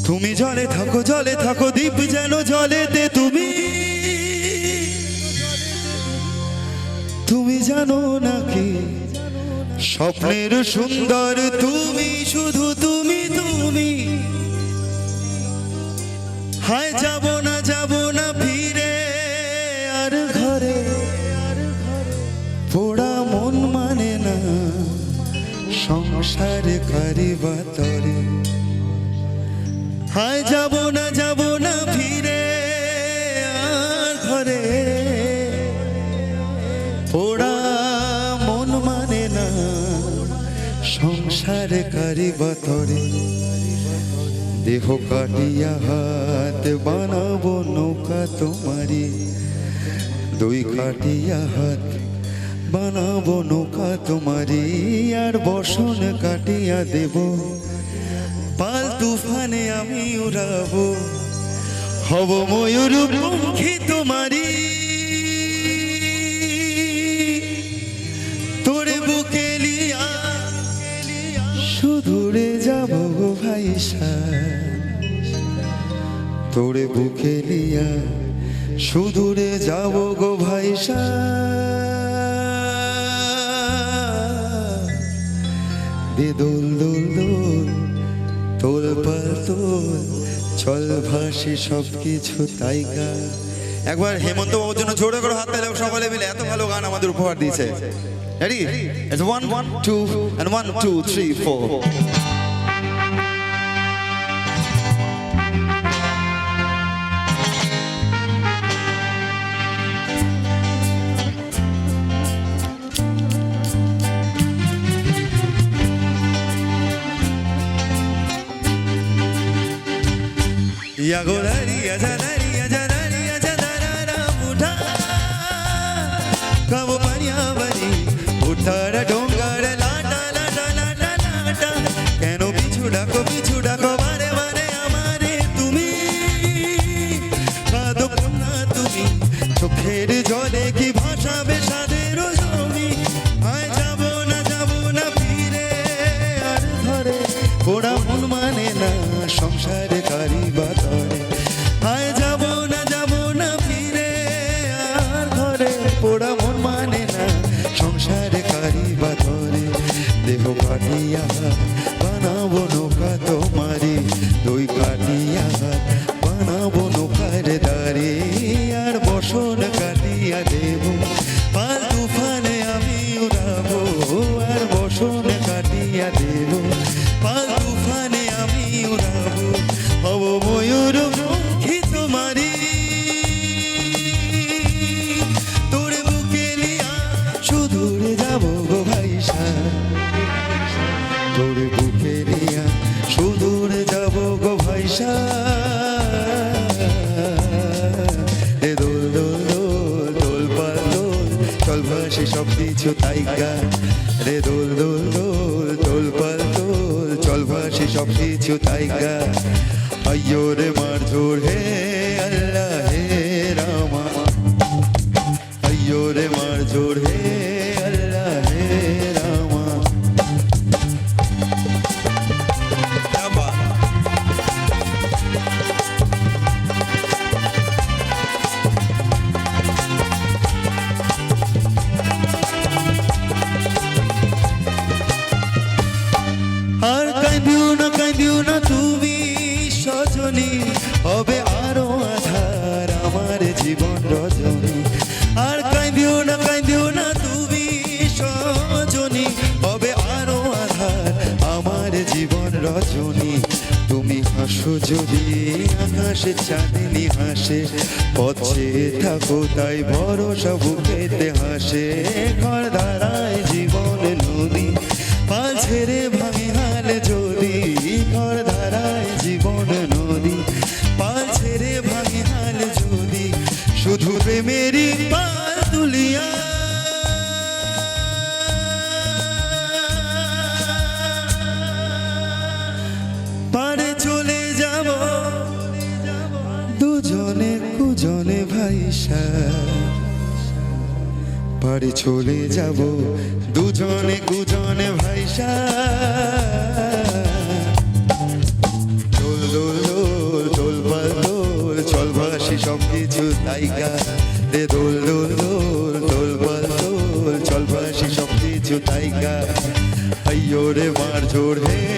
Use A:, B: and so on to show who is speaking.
A: তুমি জলে থাকো দ্বীপ যেন জলেতে তুমি তুমি জানো নাকি স্বপ্নের সুন্দর তুমি শুধু তুমি তুমি হায় যাব না ফিরে আর ঘরে পোড়া মন মানে না সংসার কারিবা তরে হায় যাব না ফিরে আর ঘরে পোড়া মন মানে না সংসার কারিবা তরে দেহ কাটিয়া হাত বানাবো নৌকা তোমারি দুই কাটিয়া হাত বানাবো নৌকা তোমারি আর বসন কাটিয়া দেব পাল তুফানে আমি উড়াবো হব ময়ূর পঙ্খী তোমারি তোরে বুকে লিয়া সুদূরে যাব গো ভাইসা তোরে বুকে লিয়া সুদূরে যাব গো ভাইসা দে দোল দোল দোল তোল পাল তোল চল ভাসি সবকিছু তাইকা একবার হেমন্ত বাবুর জন্য জোরে করে হাত তালে সকলে মিলে এত ভালো গান আমাদের উপহার দিয়েছে রেডি ইটস 1 2 and 1 2 3 4 या गोदारिया जदारिया जदारिया जदारा मुठा कब बनिया बनी उठार डोंगर लाटा लाटा लाटा लाटा केनो पिछु डाको बारे बारे हमारे तुमी कादो कुन्ना तुमी चोखेर जले की भाषा बेसादेर जमी आय जाबो ना फिरे आर घरे पोड़ा मन माने ना संसार कारिबा तरे आय जाबो ना फिरे आर घरे पोड़ा मन माने ना संसार कारिबा तरे देह काटिया बानाबो नौका तोमारी दुई काटिया बानाबो नौकार दारे आर बसन काटिया देब पाल तुफाने आमी उड़ाबो आर बसन काटिया देब पाल तुफाने आमी उड़ाबो हब मयूर पঙ্খী তোমারি তোরে বুকে লিয়া সুদূরে যাব গো ভাইসা তোরে বুকে লিয়া সুদূরে যাব গো ভাইসা দে দোল দোল দোল দোল পাল দোল চল ভাসি সব কিছু তাইকা রে দোল দোল দোল দোল পাল দোল চল ভাসি সব কিছু তাইকা अय्यो रे मारझोड़ हे अल्लाह हे रामा अय्यो रे मारझोड़ हे अल्लाह हे रामा আর কাঁদিও না তুমি সজনী হবে আরো আধার আমার জীবন রজনী আর কাঁদিও না তুমি সজনী হবে আরো আধার আমার জীবন রজনী তুমি হাসো যদি আকাশে চাঁদনি হাসে পথে থাকো তাই ভরসা বুকেতে হাসে ঘর ধারায় জীবন নদী পাল ছেড়ে ভাঙি হাল যদি ঘর ধারায় জীবন নদী পাল ছেড়ে ভাঙি হাল যদি শুধু প্রেমেরই পাল তুলিয়া পারে চলে যাব দুজনে কুজনে ভাইসা পারে চলে যাব দুজনে কুজনে ভাইসা দোল দোল তাইকা রে দোল দোল দোল দোল পাল দোল চল ভাসি সব কিছু তাইকা আইয়ো রে মার জোর হে